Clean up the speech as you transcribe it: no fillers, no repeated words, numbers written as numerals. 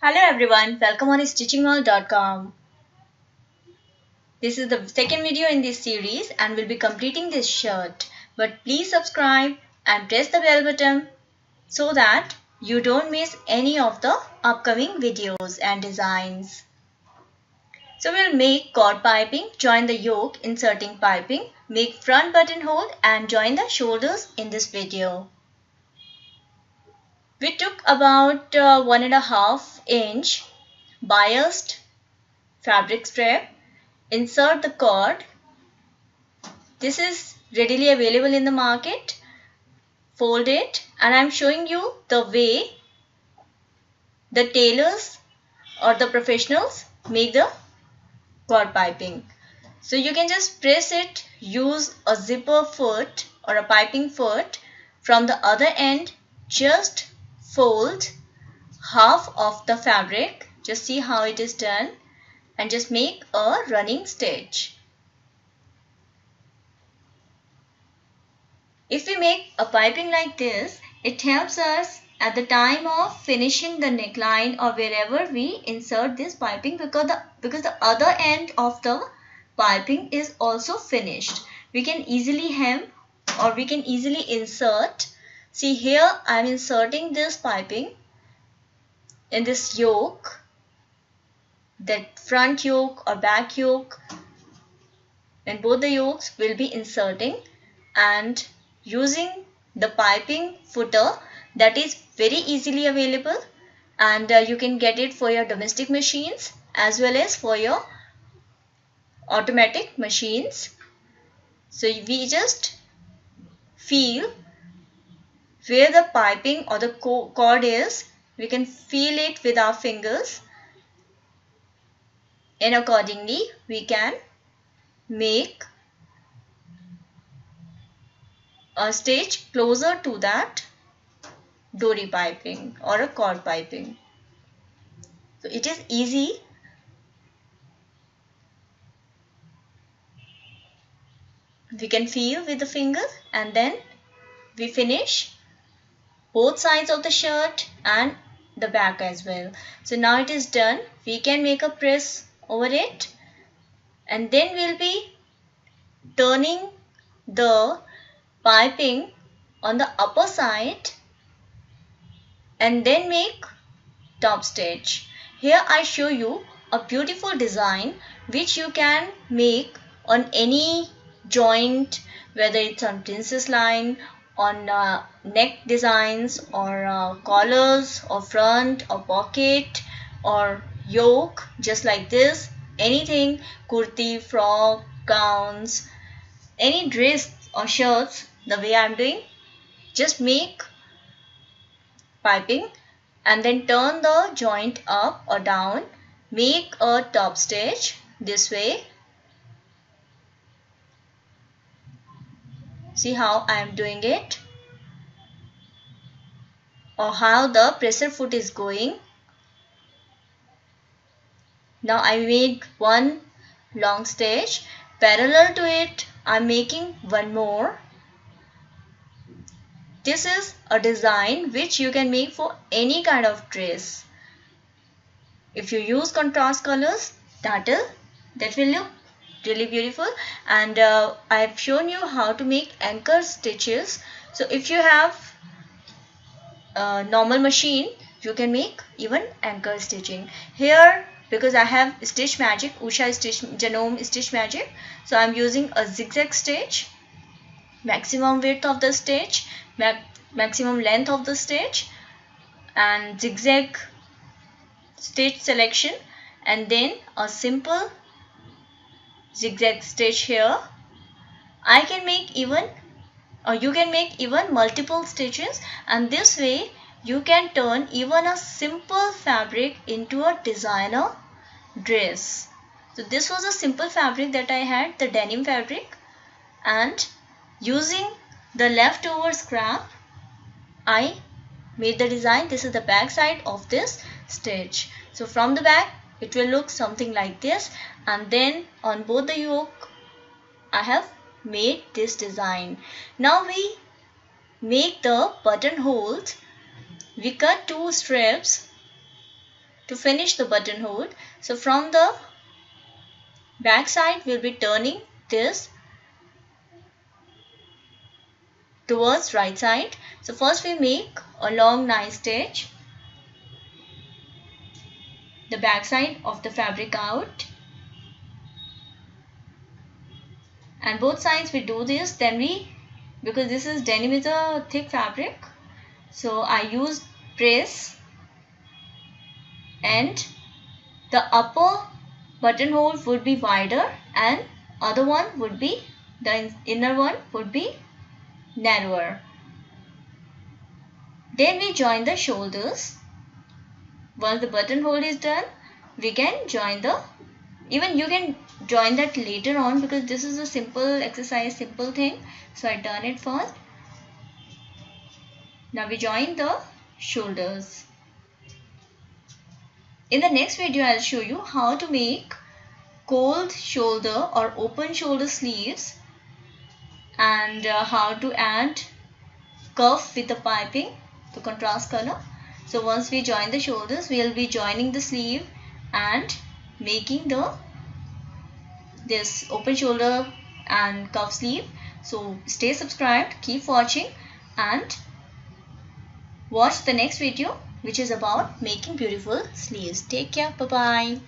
Hello everyone, welcome on stitchingworld.com. This is the second video in this series and we'll be completing this shirt. But please subscribe and press the bell button so that you don't miss any of the upcoming videos and designs. So we'll make cord piping, join the yoke, inserting piping, make front buttonhole and join the shoulders in this video. We took about 1.5 inch biased fabric strap. Insert the cord. This is readily available in the market. Fold it, and I am showing you the way the tailors or the professionals make the cord piping. So you can just press it, use a zipper foot or a piping foot. From the other end, just fold half of the fabric. Just see how it is done and just make a running stitch. If we make a piping like this, it helps us at the time of finishing the neckline or wherever we insert this piping because the other end of the piping is also finished. We can easily hem or we can easily insert. See here I am inserting this piping in this yoke, that front yoke or back yoke, and both the yokes will be inserting and using the piping footer that is very easily available, and you can get it for your domestic machines as well as for your automatic machines. So we just feel where the piping or the cord is. We can feel it with our fingers, and accordingly we can make a stitch closer to that Dori piping or a cord piping. So it is easy. We can feel with the finger, and then we finish both sides of the shirt and the back as well. So now it is done. We can make a press over it, and then we'll be turning the piping on the upper side and then make top stitch. Here I show you a beautiful design which you can make on any joint, whether it's on princess line, on neck designs, or collars, or front, or pocket, or yoke, just like this. Anything, kurti, frock, gowns, any dress or shirts, the way I'm doing, just make piping and then turn the joint up or down, make a top stitch this way. See how I am doing it, or how the presser foot is going. Now I made one long stitch. Parallel to it, I am making one more. This is a design which you can make for any kind of dress. If you use contrast colors, that will look really beautiful. And I have shown you how to make anchor stitches. So if you have a normal machine, you can make even anchor stitching. Here, because I have Stitch Magic, Usha Stitch Janome Stitch Magic, so I am using a zigzag stitch, maximum width of the stitch, maximum length of the stitch, and zigzag stitch selection, and then a simple zigzag stitch here. I can make even, or you can make even multiple stitches, and this way you can turn even a simple fabric into a designer dress. So this was a simple fabric that I had, the denim fabric, and using the leftover scrap I made the design. This is the back side of this stitch. So from the back it will look something like this, and then on both the yoke I have made this design. Now we make the buttonholes. We cut two strips to finish the buttonhole. So from the back side we'll be turning this towards right side. So first we make a long nice stitch the back side of the fabric out, and both sides we do this. Then because this is denim is a thick fabric, so I use press, and the upper buttonhole would be wider and other one would be, the inner one would be narrower. Then we join the shoulders. Once the buttonhole is done, we can join the, even you can join that later on because this is a simple exercise, simple thing. So I turn it first. Now we join the shoulders. In the next video, I'll show you how to make cold shoulder or open shoulder sleeves, and how to add cuff with the piping, the contrast color. So once we join the shoulders, we will be joining the sleeve and making this open shoulder and cuff sleeve. So stay subscribed, keep watching, and watch the next video, which is about making beautiful sleeves. Take care. Bye bye.